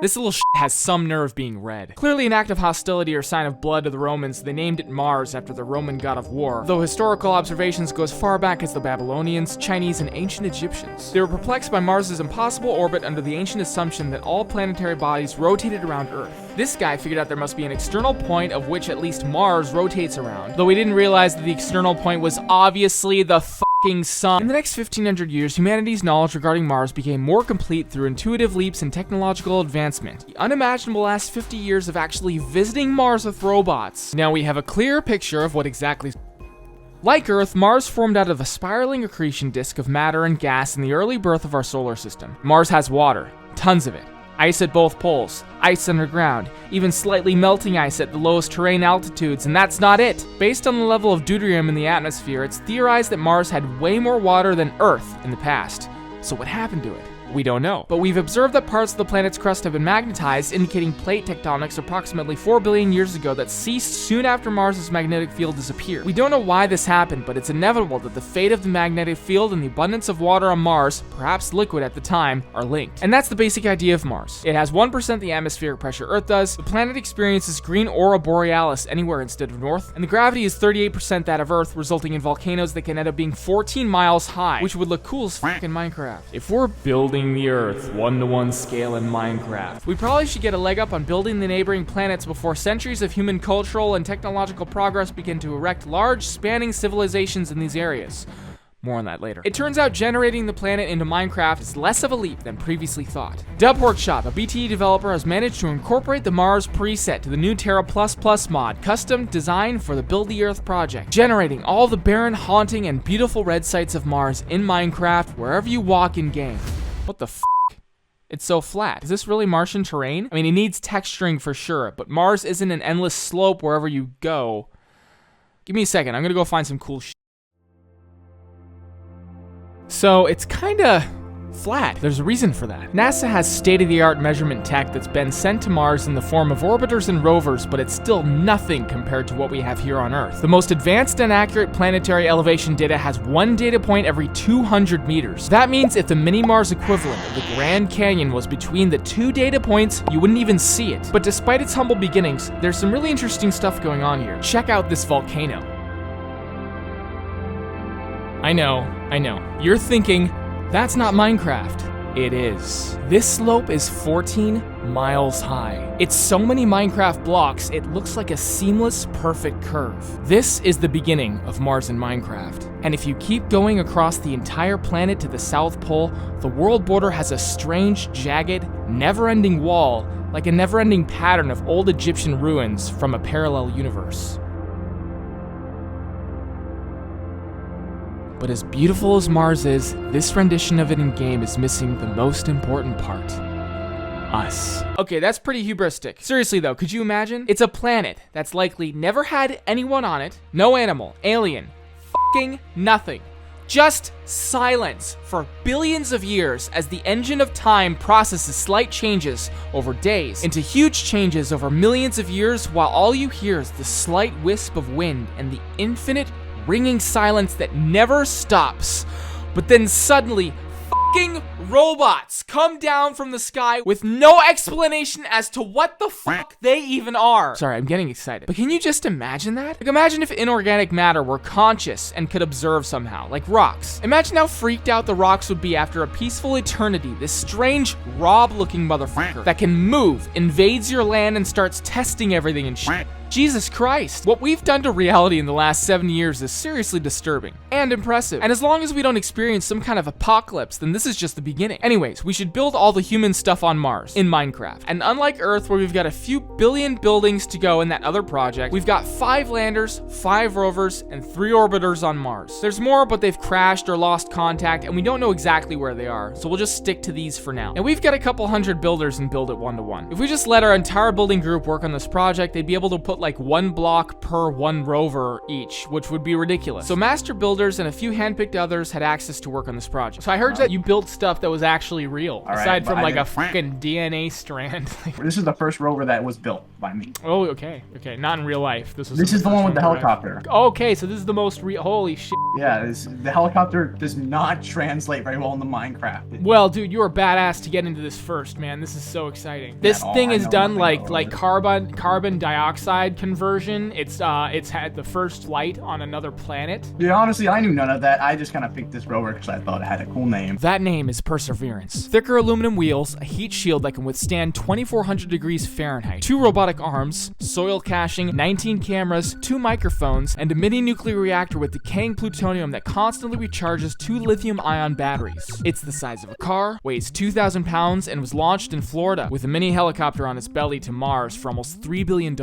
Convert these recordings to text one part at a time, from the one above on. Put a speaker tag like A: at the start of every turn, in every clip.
A: This little shit has some nerve being red. Clearly an act of hostility or sign of blood to the Romans, they named it Mars after the Roman god of war, though historical observations go as far back as the Babylonians, Chinese, and ancient Egyptians. They were perplexed by Mars's impossible orbit under the ancient assumption that all planetary bodies rotated around Earth. This guy figured out there must be an external point of which at least Mars rotates around, though he didn't realize that the external point was obviously the sun. In the next 1500 years, humanity's knowledge regarding Mars became more complete through intuitive leaps in technological advancement. The unimaginable last 50 years of actually visiting Mars with robots. Now we have a clear picture of what exactly. Like Earth, Mars formed out of a spiraling accretion disk of matter and gas in the early birth of our solar system. Mars has water, tons of it. Ice at both poles, ice underground, even slightly melting ice at the lowest terrain altitudes, and that's not it. Based on the level of deuterium in the atmosphere, it's theorized that Mars had way more water than Earth in the past. So what happened to it? We don't know. But we've observed that parts of the planet's crust have been magnetized, indicating plate tectonics approximately 4 billion years ago that ceased soon after Mars's magnetic field disappeared. We don't know why this happened, but it's inevitable that the fate of the magnetic field and the abundance of water on Mars, perhaps liquid at the time, are linked. And that's the basic idea of Mars. It has 1% the atmospheric pressure Earth does, the planet experiences green aurora borealis anywhere instead of north, and the gravity is 38% that of Earth, resulting in volcanoes that can end up being 14 miles high, which would look cool as f*** in Minecraft. If we're building the Earth 1-to-1 scale in Minecraft, we probably should get a leg up on building the neighboring planets before centuries of human cultural and technological progress begin to erect large spanning civilizations in these areas. More on that later. It turns out generating the planet into Minecraft is less of a leap than previously thought. Dub Workshop, a BTE developer, has managed to incorporate the Mars preset to the new Terra++ mod, custom designed for the Build the Earth project, generating all the barren, haunting, and beautiful red sites of Mars in Minecraft wherever you walk in game. What the f***? It's so flat. Is this really Martian terrain? I mean, it needs texturing for sure, but Mars isn't an endless slope wherever you go. Give me a second, I'm gonna go find some cool shit. So, it's kinda flat. There's a reason for that. NASA has state-of-the-art measurement tech that's been sent to Mars in the form of orbiters and rovers, but it's still nothing compared to what we have here on Earth. The most advanced and accurate planetary elevation data has one data point every 200 meters. That means if the mini-Mars equivalent of the Grand Canyon was between the two data points, you wouldn't even see it. But despite its humble beginnings, there's some really interesting stuff going on here. Check out this volcano. I know. You're thinking, that's not Minecraft. It is. This slope is 14 miles high. It's so many Minecraft blocks, it looks like a seamless, perfect curve. This is the beginning of Mars in Minecraft. And if you keep going across the entire planet to the South Pole, the world border has a strange, jagged, never-ending wall, like a never-ending pattern of old Egyptian ruins from a parallel universe. But as beautiful as Mars is, this rendition of it in-game is missing the most important part. Us. Okay, that's pretty hubristic. Seriously though, could you imagine? It's a planet that's likely never had anyone on it, no animal, alien, f***ing nothing. Just silence for billions of years as the engine of time processes slight changes over days into huge changes over millions of years, while all you hear is the slight wisp of wind and the infinite ringing silence that never stops. But then suddenly, fucking robots come down from the sky with no explanation as to what the fuck they even are. Sorry, I'm getting excited. But can you just imagine that? Like, imagine if inorganic matter were conscious and could observe somehow, like rocks. Imagine how freaked out the rocks would be after a peaceful eternity. This strange, Rob-looking motherfucker that can move, invades your land, and starts testing everything and shit. Jesus Christ. What we've done to reality in the last 7 years is seriously disturbing and impressive. And as long as we don't experience some kind of apocalypse, then this is just the beginning. Anyways, we should build all the human stuff on Mars in Minecraft. And unlike Earth, where we've got a few billion buildings to go in that other project, we've got 5 landers, 5 rovers, and 3 orbiters on Mars. There's more, but they've crashed or lost contact, and we don't know exactly where they are, so we'll just stick to these for now. And we've got a couple hundred builders and build it 1-to-1. If we just let our entire building group work on this project, they'd be able to put like 1 block per 1 rover each, which would be ridiculous. So master builders and a few handpicked others had access to work on this project. So I heard that you built stuff that was actually real, aside from like a fucking DNA strand.
B: This is the first rover that was built. by me.
A: Oh, okay. Okay, not in real life. This
B: is the one with the helicopter.
A: Okay, so this is the most holy shit.
B: Yeah, the helicopter does not translate very well into Minecraft.
A: Well, dude, you were badass to get into this first, man. This is so exciting. This thing is done like carbon dioxide conversion. It's had the first light on another planet.
B: Yeah, honestly, I knew none of that. I just kind of picked this rover because I thought it had a cool name.
A: That name is Perseverance. Thicker aluminum wheels, a heat shield that can withstand 2400 degrees Fahrenheit, 2 robotic arms, soil caching, 19 cameras, 2 microphones, and a mini nuclear reactor with decaying plutonium that constantly recharges 2 lithium-ion batteries. It's the size of a car, weighs 2,000 pounds, and was launched in Florida with a mini helicopter on its belly to Mars for almost $3 billion.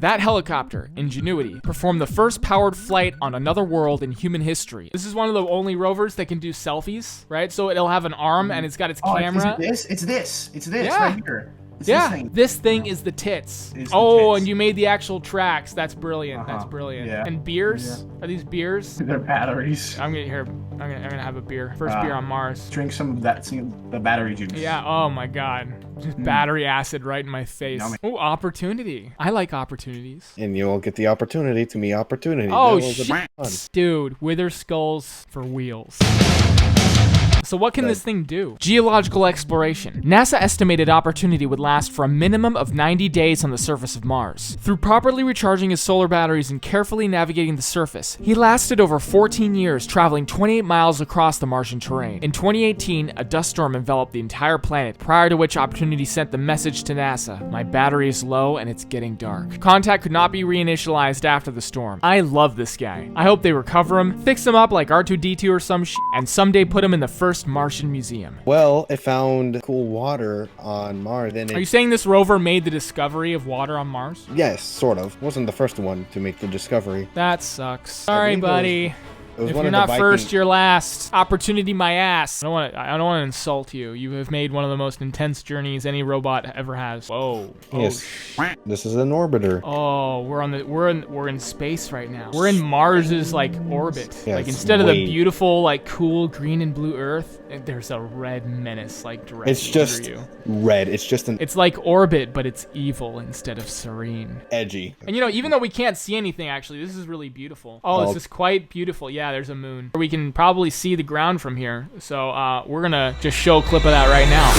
A: That helicopter, Ingenuity, performed the first powered flight on another world in human history. This is one of the only rovers that can do selfies, right? So it'll have an arm and it's got its camera.
B: It's this right here.
A: This thing is the tits.
B: Tits.
A: And you made the actual tracks. That's brilliant. That's brilliant.
B: Yeah.
A: And beers? Are these beers?
B: They're batteries.
A: I'm gonna have a beer. First beer on Mars.
B: Drink some of that, the battery juice.
A: Yeah. Oh my God. Just battery acid right in my face. Oh, opportunity. I like opportunities.
C: And you'll get the opportunity to meet opportunity.
A: Oh shit, dude. Wither skulls for wheels. So what can this thing do? Geological exploration. NASA estimated Opportunity would last for a minimum of 90 days on the surface of Mars. Through properly recharging his solar batteries and carefully navigating the surface, he lasted over 14 years, traveling 28 miles across the Martian terrain. In 2018, a dust storm enveloped the entire planet, prior to which Opportunity sent the message to NASA: "My battery is low and it's getting dark." Contact could not be reinitialized after the storm. I love this guy. I hope they recover him, fix him up like R2-D2 or some shit, and someday put him in the first Martian museum.
C: Well, it found cool water on Mars.
A: Are you saying this rover made the discovery of water on Mars?
C: Yes, sort of. Wasn't the first one to make the discovery.
A: That sucks. Sorry, buddy.
C: If
A: you're not first, you're last. Opportunity, my ass. I don't want to insult you. You have made one of the most intense journeys any robot ever has. Whoa.
C: Yes. This is an orbiter.
A: Oh, we're in space right now. We're in Mars's orbit.
C: Yeah,
A: instead of the beautiful cool green and blue Earth, there's a red menace directly under you.
C: It's just red. It's just
A: It's like Orbit, but it's evil instead of serene.
C: Edgy.
A: And even though we can't see anything, actually, this is really beautiful. Oh, this is quite beautiful. Yeah, there's a moon. We can probably see the ground from here. So we're gonna just show a clip of that right now.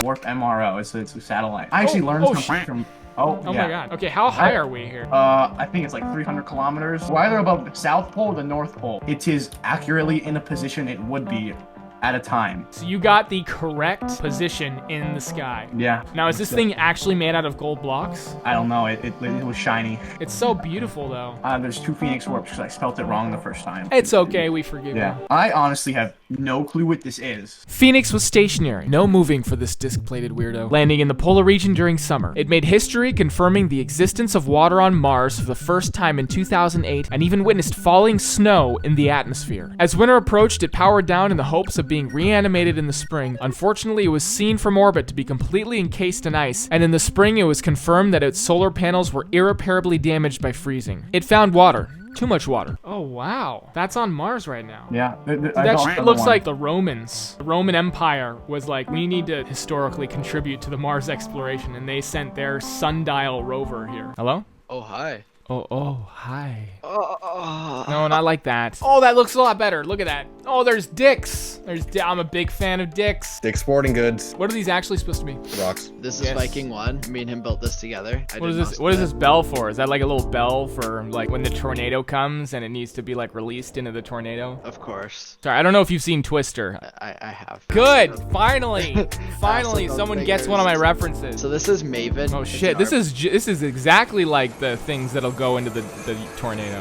B: Warp MRO. It's a satellite. I actually learned something from. Oh
A: my God. Okay, how high are we here?
B: I think it's like 300 kilometers. We're either above the South Pole or the North Pole. It is accurately in a position it would be at a time.
A: So you got the correct position in the sky.
B: Yeah.
A: Now, is this thing actually made out of gold blocks?
B: I don't know. It was shiny.
A: It's so beautiful, though.
B: There's 2 Phoenix warps because I spelt it wrong the first time.
A: It's okay. We forgive you.
B: I honestly have no clue what this is.
A: Phoenix was stationary. No moving for this disc-plated weirdo. Landing in the polar region during summer. It made history, confirming the existence of water on Mars for the first time in 2008, and even witnessed falling snow in the atmosphere. As winter approached, it powered down in the hopes of being reanimated in the spring. Unfortunately, it was seen from orbit to be completely encased in ice, and in the spring it was confirmed that its solar panels were irreparably damaged by freezing. It found water. Too much water. Oh, wow. That's on Mars right now.
B: Yeah.
A: That looks like the Romans. The Roman Empire was like, we need to historically contribute to the Mars exploration, and they sent their sundial rover here. Hello?
D: Oh, hi.
A: Oh, hi. No, not like that. Oh, that looks a lot better. Look at that. Oh, there's dicks. I'm a big fan of dicks.
C: Dick's Sporting Goods.
A: What are these actually supposed to be?
C: Rocks.
D: This is Viking 1. Me and him built this together.
A: What is this bell for? Is that like a little bell for when the tornado comes and it needs to be released into the tornado?
D: Of course.
A: Sorry, I don't know if you've seen Twister.
D: I have.
A: Good. Finally. Finally, someone gets one of my references.
D: So this is Maven.
A: Oh shit. This is exactly like the things that'll go into the tornado.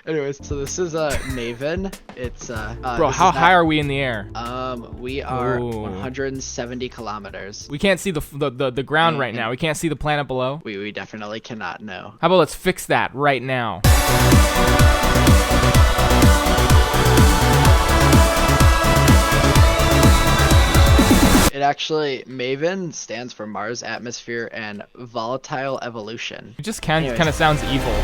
D: Anyways, so this is Maven. It's
A: bro, how high are we in the air?
D: We are 170 kilometers.
A: We can't see the ground right now. We can't see the planet below.
D: We definitely cannot know.
A: How about let's fix that right now?
D: It actually, Maven stands for Mars Atmosphere and Volatile Evolution.
A: It just kind of sounds evil.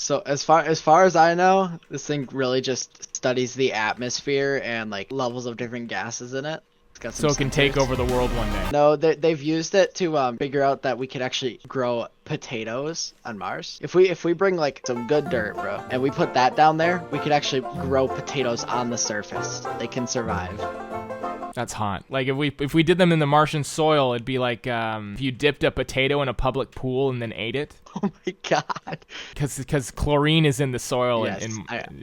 D: So as far as I know, this thing really just studies the atmosphere and like levels of different gases in it. It's got some
A: So it can take
D: sensors.
A: over the world one day.
D: No, they've used it to figure out that we could actually grow potatoes on Mars. If we bring like some good dirt, bro, and we put that down there, we could actually grow potatoes on the surface. They can survive.
A: That's hot. Like if we did them in the Martian soil, it'd be like if you dipped a potato in a public pool and then ate it.
D: Oh my god.
A: Because chlorine is in the soil.
D: Yes,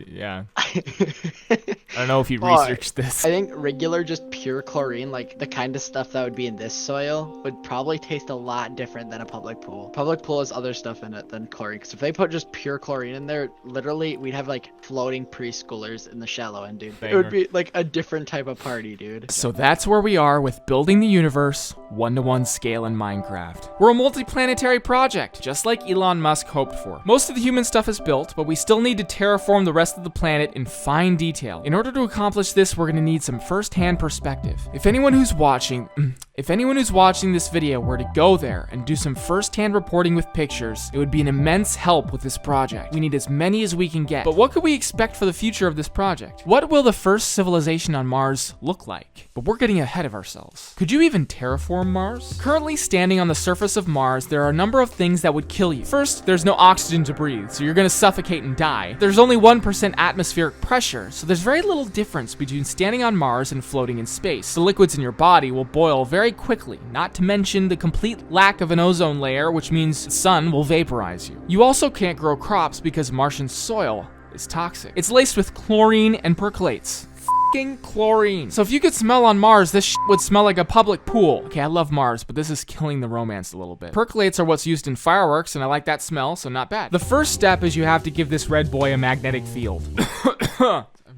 A: Yeah. I don't know if you
D: Well,
A: researched this.
D: I think regular, just pure chlorine, like the kind of stuff that would be in this soil, would probably taste a lot different than a public pool. Public pool has other stuff in it than chlorine. Because if they put just pure chlorine in there, literally, we'd have like floating preschoolers in the shallow end, dude. It would be like a different type of party, dude.
A: So that's where we are with building the universe 1-to-1 scale in Minecraft. We're a multi-planetary project, just like Elon Musk hoped for. Most of the human stuff is built, but we still need to terraform the rest of the planet in fine detail. In order to accomplish this, we're gonna need some first-hand perspective. If anyone who's watching this video were to go there and do some first-hand reporting with pictures, it would be an immense help with this project. We need as many as we can get. But what could we expect for the future of this project? What will the first civilization on Mars look like? But we're getting ahead of ourselves. Could you even terraform Mars? Currently standing on the surface of Mars, there are a number of things that would kill you. First, there's no oxygen to breathe, so you're gonna suffocate and die. There's only 1% atmospheric pressure, so there's very little difference between standing on Mars and floating in space. The liquids in your body will boil very quickly, not to mention the complete lack of an ozone layer, which means the sun will vaporize you. You also can't grow crops because Martian soil is toxic. It's laced with chlorine and percolates. F***ing chlorine. So if you could smell on Mars, this shit would smell like a public pool. Okay, I love Mars, but this is killing the romance a little bit. Percolates are what's used in fireworks, and I like that smell, so not bad. The first step is you have to give this red boy a magnetic field.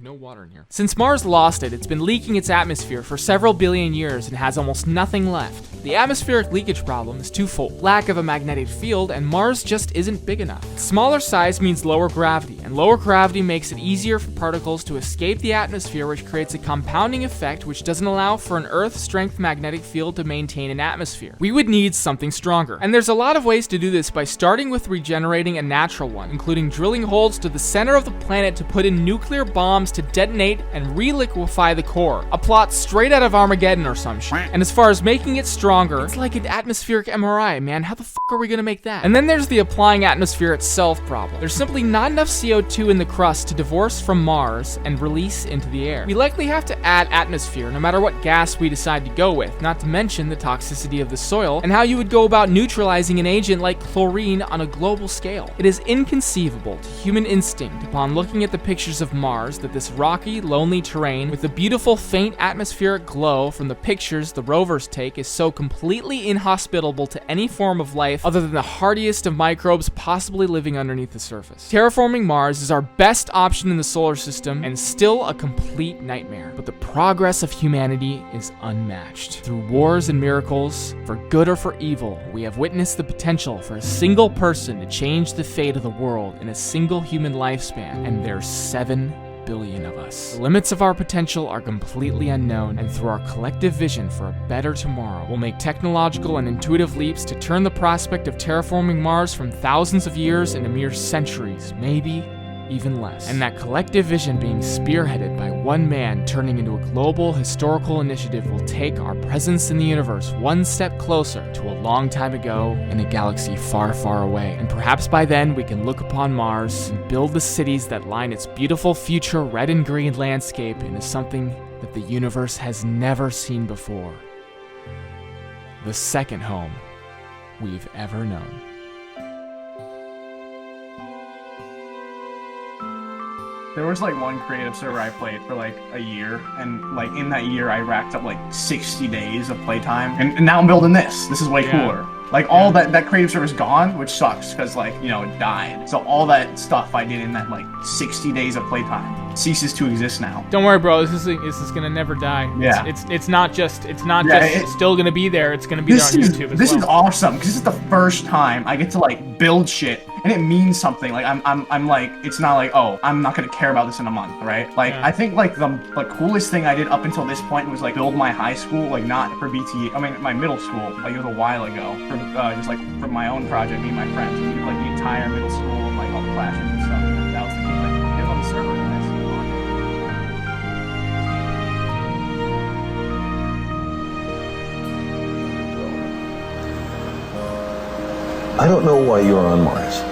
A: No water in here. Since Mars lost it, it's been leaking its atmosphere for several billion years and has almost nothing left. The atmospheric leakage problem is twofold: lack of a magnetic field, and Mars just isn't big enough. Smaller size means lower gravity, and lower gravity makes it easier for particles to escape the atmosphere, which creates a compounding effect which doesn't allow for an Earth-strength magnetic field to maintain an atmosphere. We would need something stronger, and there's a lot of ways to do this by starting with regenerating a natural one, including drilling holes to the center of the planet to put in nuclear bombs to detonate and reliquefy the core. A plot straight out of Armageddon or some shit. And as far as making it stronger, it's like an atmospheric MRI, man. How the fuck are we gonna make that? And then there's the applying atmosphere itself problem. There's simply not enough CO2 in the crust to divorce from Mars and release into the air. We likely have to add atmosphere no matter what gas we decide to go with, not to mention the toxicity of the soil and how you would go about neutralizing an agent like chlorine on a global scale. It is inconceivable to human instinct upon looking at the pictures of Mars that this rocky, lonely terrain with the beautiful faint atmospheric glow from the pictures the rovers take is so completely inhospitable to any form of life other than the hardiest of microbes possibly living underneath the surface. Terraforming Mars is our best option in the solar system and still a complete nightmare. But the progress of humanity is unmatched. Through wars and miracles, for good or for evil, we have witnessed the potential for a single person to change the fate of the world in a single human lifespan, and there's 7 billion of us. The limits of our potential are completely unknown, and through our collective vision for a better tomorrow, we'll make technological and intuitive leaps to turn the prospect of terraforming Mars from thousands of years into mere centuries, maybe even less. And that collective vision being spearheaded by one man turning into a global historical initiative will take our presence in the universe one step closer to a long time ago in a galaxy far, far away. And perhaps by then we can look upon Mars and build the cities that line its beautiful future red and green landscape into something that the universe has never seen before. The second home we've ever known.
B: There was like one creative server I played for like a year, and like in that year I racked up like 60 days of playtime, and now I'm building this. This is way cooler. Like all that creative server is gone, which sucks because like, you know, it died. So all that stuff I did in that like 60 days of playtime ceases to exist now.
A: Don't worry, bro. This is gonna never die.
B: Yeah.
A: It's not just
B: it's
A: still gonna be there. It's gonna be there on YouTube as well.
B: This is awesome because this is the first time I get to like build shit and it means something. Like I'm like, it's not like, oh, I'm not gonna care about this in a month, right? Like I think like the coolest thing I did up until this point was like build my high school, like not for BT. I mean my middle school. Like it was a while ago. Just like for my own project, me and my friends, we did like the entire middle school and like all the clashes and stuff. And that was the thing, like, it was on the server and that's
E: I don't know why you're on Mars.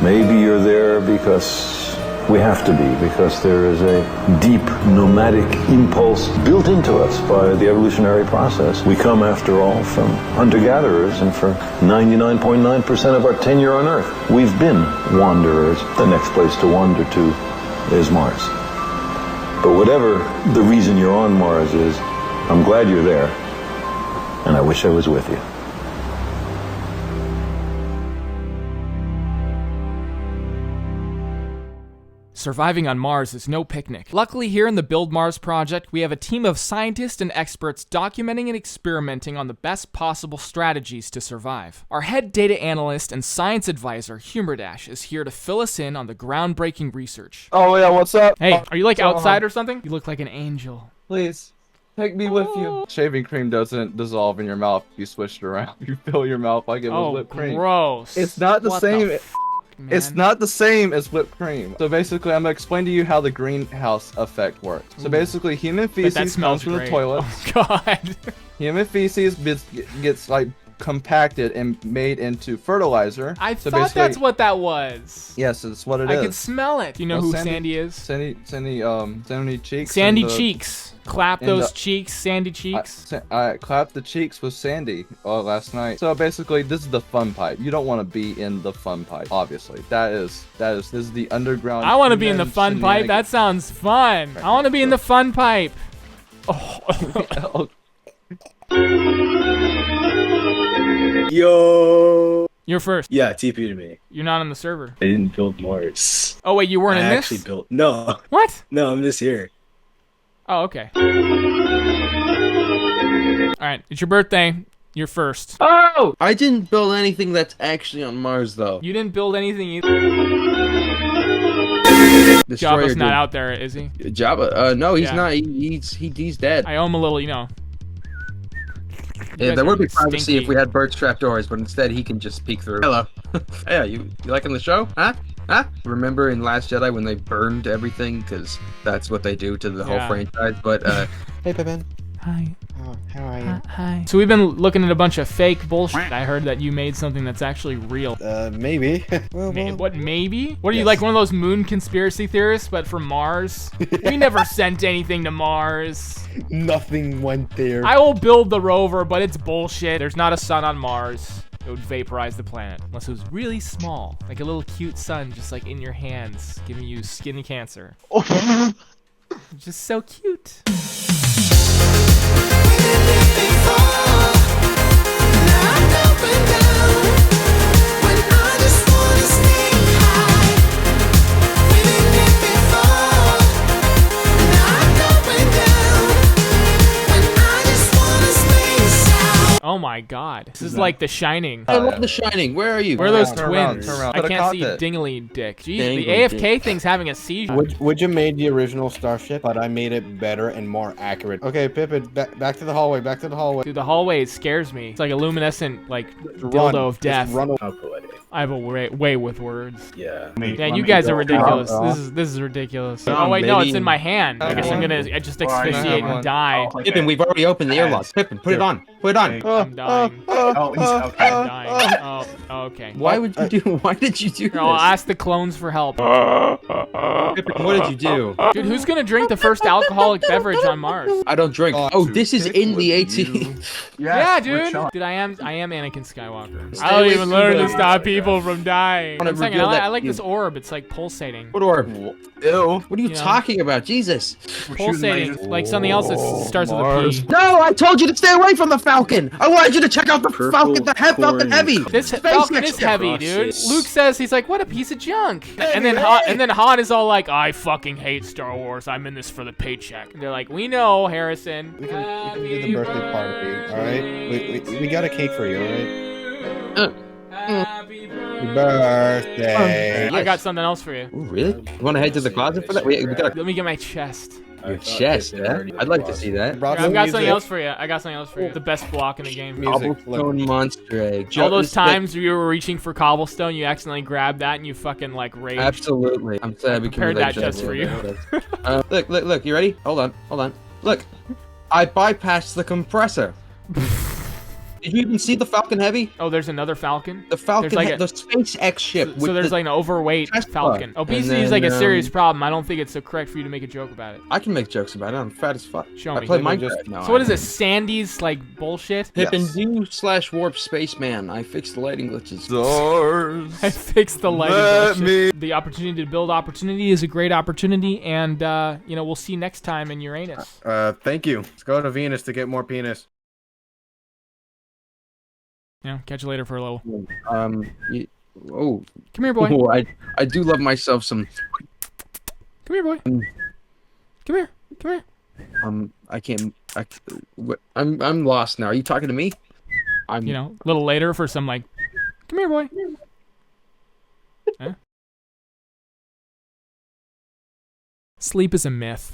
E: Maybe you're there because we have to be, because there is a deep nomadic impulse built into us by the evolutionary process. We come, after all, from hunter-gatherers, and for 99.9% of our tenure on Earth, we've been wanderers. The next place to wander to is Mars. But whatever the reason you're on Mars is, I'm glad you're there, and I wish I was with you.
A: Surviving on Mars is no picnic. Luckily, here in the Build Mars project, we have a team of scientists and experts documenting and experimenting on the best possible strategies to survive. Our head data analyst and science advisor, Humordash, is here to fill us in on the groundbreaking research.
F: Oh yeah, what's up?
A: Hey, are you like
F: what's going
A: outside
F: on?
A: or something? You look like an angel.
F: Please, take me with you. Shaving cream doesn't dissolve in your mouth if you switch it around. You fill your mouth like it was
A: Oh,
F: whipped cream.
A: gross.
F: It's not the
A: What
F: same.
A: Man.
F: It's not the same as whipped cream. So basically, I'm gonna explain to you how the greenhouse effect works. So basically, human
A: But that
F: feces
A: smells
F: comes from the
A: great.
F: toilet.
A: Oh, God.
F: Human feces gets like compacted and made into fertilizer.
A: I
F: So
A: thought
F: basically-
A: that's what that was.
F: Yes, it's what it
A: I
F: is.
A: can smell it. Do you know
F: Oh,
A: who
F: Sandy-
A: Sandy is?
F: Sandy cheeks.
A: Sandy
F: and the-
A: cheeks. Clap
F: and
A: those
F: the-
A: cheeks, Sandy cheeks.
F: I clapped the cheeks with Sandy last night. So basically, this is the fun pipe. You don't want to be in the fun pipe, obviously. This is the underground.
A: I want to be in the
F: human
A: fun pipe. That sounds fun. I want to be in the fun pipe. Oh.
G: Yo!
A: You're first.
G: Yeah, TP to me.
A: You're not on the server.
G: I didn't build Mars.
A: Oh, wait, you weren't
G: I
A: in
G: actually
A: this?
G: built. No,
A: What?
G: no, I'm just here.
A: Oh, okay. Alright, it's your birthday. You're first.
H: Oh! I didn't build anything that's actually on Mars, though.
A: You didn't build anything either.
H: Destroyer
A: Jabba's not
H: did.
A: out there, is he?
H: Jabba? No, he's
A: Yeah.
H: not. He's dead.
A: I owe him a little, you know. You
I: Yeah,
A: guys
I: there
A: are
I: would be privacy
A: stinky.
I: if we had birds trapdoors, but instead he can just peek through. Hello. Yeah, you liking the show? Huh? Huh? Remember in Last Jedi when they burned everything? Because that's what they do to the whole
A: Yeah.
I: franchise. But,
C: Hey, Pippin.
A: Hi.
C: Oh, how are you?
A: Hi. So we've been looking at a bunch of fake bullshit. I heard that you made something that's actually real.
C: Maybe. well,
A: What, maybe? What are you,
C: Yes.
A: like one of those moon conspiracy theorists, but from Mars? We never sent anything to Mars.
C: nothing went there.
A: I will build the rover, but it's bullshit. There's not a sun on Mars. It would vaporize the planet. Unless it was really small. Like a little cute sun just like in your hands, giving you skin cancer. Just so cute. Oh my god. This is like The Shining.
H: I love The Shining. Where are you?
A: Where are those
F: Turn around,
A: twins?
F: turn around.
A: I
F: Could've
A: can't
F: caught
A: see
F: it.
A: Dingly Dick. Jeez, the
H: Dangly
A: AFK
H: Dick.
A: thing's having a seizure.
C: Would you made the original starship, but I made it better and more accurate. Okay, Pippin, back to the hallway. Back to the hallway.
A: Dude, the hallway scares me. It's like a luminescent, like,
C: Run.
A: dildo of
C: Just
A: death.
C: run away.
G: how poetic.
A: I have a way with words.
G: Yeah.
A: Yeah, you guys are ridiculous. This is ridiculous. Oh wait, no, it's in my hand. I guess I'm gonna just asphyxiate and die.
G: Pippin, we've already opened the airlock. Pippin, put it on. Put it on.
A: I'm dying.
B: Oh, he's okay.
A: I'm dying. Oh, okay.
H: Why would you do? Why did you do
A: Here, I'll
H: this?
A: ask the clones for help.
G: Pippin, what did you do?
A: Dude, who's gonna drink the first alcoholic beverage on Mars?
H: I don't drink. Oh, this is in the 18.
A: Yeah,
B: We're
A: dude.
B: chilling.
A: Dude, I am Anakin Skywalker.
H: Stay
A: I don't
H: away
A: even
H: from
A: learn to
H: the-
A: stop people from dying.
H: wanna
A: I'm saying,
H: reveal that
A: I like
H: you-
A: this orb. It's like pulsating.
H: What orb?
G: Ew.
H: What are you
A: You know.
H: talking about? Jesus.
A: Pulsating, like something else that starts with a P.
H: No, I told you to stay away from the Falcon. I wanted you to check out the
G: Purple
H: Falcon, the Falcon
G: corn.
H: Heavy.
A: This
H: Space
A: Falcon is
H: extra.
A: heavy, dude.
G: Process.
A: Luke says he's like, what a piece of junk. And then Han is all like, I fucking hate Star Wars. I'm in this for the paycheck. And they're like, we know, Harrison.
C: We can do the birthday party, alright? We got a cake for you, alright?
A: Happy
C: Happy birthday.
A: I got something else for you.
H: Ooh, really? You want to head to the closet for that? We gotta.
A: Let me get my chest.
C: I
G: Your
C: thought
G: chest,
C: Pippin
G: yeah?
C: already
G: I'd like to
C: lost.
G: see that.
C: Brought
A: I've
C: some
A: got something
C: music.
A: else for you. I got something else for you. The best block in the game.
C: Music.
H: Cobblestone monster egg.
A: All those
H: It's like-
A: times you were reaching for cobblestone, you accidentally grabbed that and you fucking like raged.
H: Absolutely. I'm sad
A: I
H: we
A: prepared
H: can
A: that just for you.
H: Look. You ready? Hold on. Look. I bypassed the compressor. Did you even see the Falcon Heavy?
A: Oh, there's another Falcon?
H: The Falcon,
A: There's like
H: the SpaceX ship.
A: So
H: with
A: there's
H: the
A: like an overweight
H: Tesla.
A: Falcon. Obesity
H: And
A: is like a
H: then,
A: serious problem. I don't think it's so correct for you to make a joke about it.
H: I can make jokes about it. I'm fat as fuck.
A: Show
H: I
A: me.
H: play
C: Maybe
H: Minecraft.
C: just-
H: No,
A: So what
H: I
A: is it? Sandy's like bullshit?
H: Pippin
C: Yes.
H: do / warp spaceman. I fixed the lighting glitches.
F: Stars.
A: I fixed the lighting.
F: Let
A: bullshit. The opportunity to build opportunity is a great opportunity, and we'll see you next time in Uranus.
C: Thank you. Let's go to Venus to get more penis.
A: Yeah, catch you later for a little.
H: Oh,
A: Come here, boy.
H: oh, I do love myself some.
A: Come here, boy. Come here. Come here.
H: I'm lost now. Are you talking to me? I'm.
A: A little later for some like, come here, boy. Huh? Sleep is a myth.